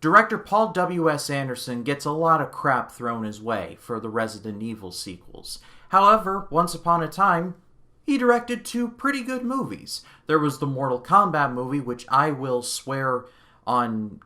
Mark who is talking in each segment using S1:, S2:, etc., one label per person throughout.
S1: Director Paul W.S. Anderson gets a lot of crap thrown his way for the Resident Evil sequels. However, once upon a time, he directed two pretty good movies. There was the Mortal Kombat movie, which I will swear on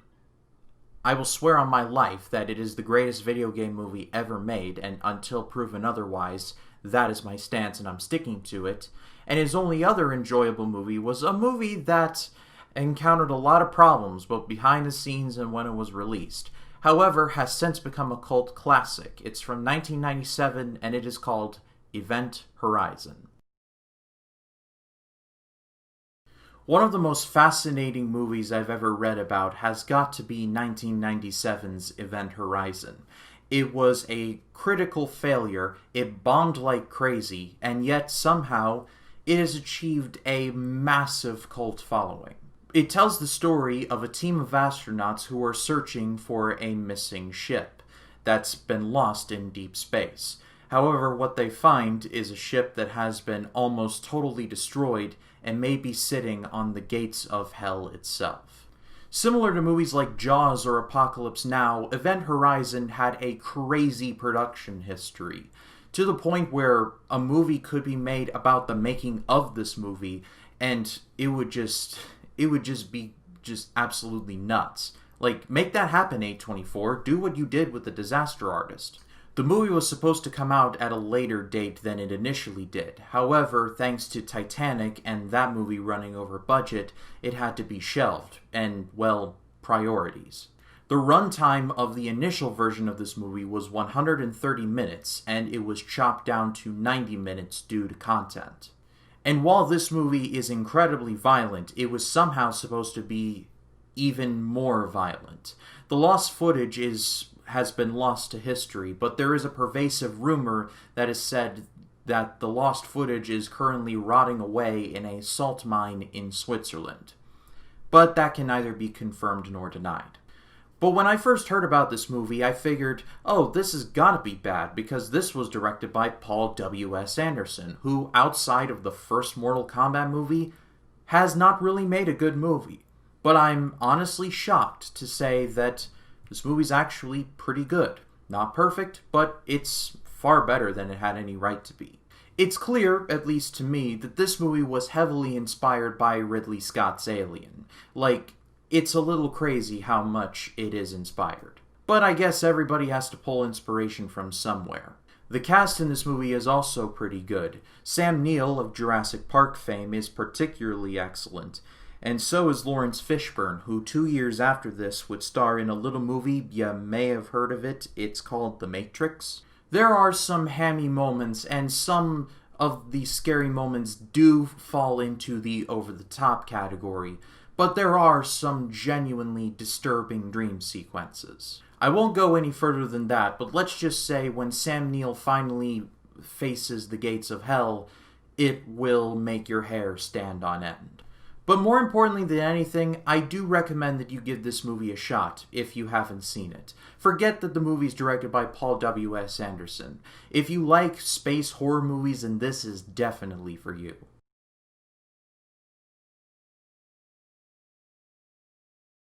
S1: my life that it is the greatest video game movie ever made, and until proven otherwise, that is my stance and I'm sticking to it. And his only other enjoyable movie was a movie that encountered a lot of problems, both behind the scenes and when it was released. However, has since become a cult classic. It's from 1997, and it is called Event Horizon. One of the most fascinating movies I've ever read about has got to be 1997's Event Horizon. It was a critical failure, it bombed like crazy, and yet somehow it has achieved a massive cult following. It tells the story of a team of astronauts who are searching for a missing ship that's been lost in deep space. However, what they find is a ship that has been almost totally destroyed and may be sitting on the gates of hell itself. Similar to movies like Jaws or Apocalypse Now, Event Horizon had a crazy production history, to the point where a movie could be made about the making of this movie, and it would just be absolutely nuts. Like, make that happen, A24. Do what you did with The Disaster Artist. The movie was supposed to come out at a later date than it initially did. However, thanks to Titanic and that movie running over budget, it had to be shelved, and, well, priorities. The runtime of the initial version of this movie was 130 minutes, and it was chopped down to 90 minutes due to content. And while this movie is incredibly violent, it was somehow supposed to be even more violent. The lost footage has been lost to history, but there is a pervasive rumor that is said that the lost footage is currently rotting away in a salt mine in Switzerland. But that can neither be confirmed nor denied. But when I first heard about this movie, I figured, oh, this has gotta be bad, because this was directed by Paul W.S. Anderson, who, outside of the first Mortal Kombat movie, has not really made a good movie. But I'm honestly shocked to say that this movie's actually pretty good. Not perfect, but it's far better than it had any right to be. It's clear, at least to me, that this movie was heavily inspired by Ridley Scott's Alien. Like, it's a little crazy how much it is inspired. But I guess everybody has to pull inspiration from somewhere. The cast in this movie is also pretty good. Sam Neill of Jurassic Park fame is particularly excellent. And so is Lawrence Fishburne, who 2 years after this would star in a little movie, you may have heard of it, it's called The Matrix. There are some hammy moments, and some of the scary moments do fall into the over-the-top category, but there are some genuinely disturbing dream sequences. I won't go any further than that, but let's just say when Sam Neill finally faces the gates of hell, it will make your hair stand on end. But more importantly than anything, I do recommend that you give this movie a shot, if you haven't seen it. Forget that the movie's directed by Paul W.S. Anderson. If you like space horror movies, then this is definitely for you.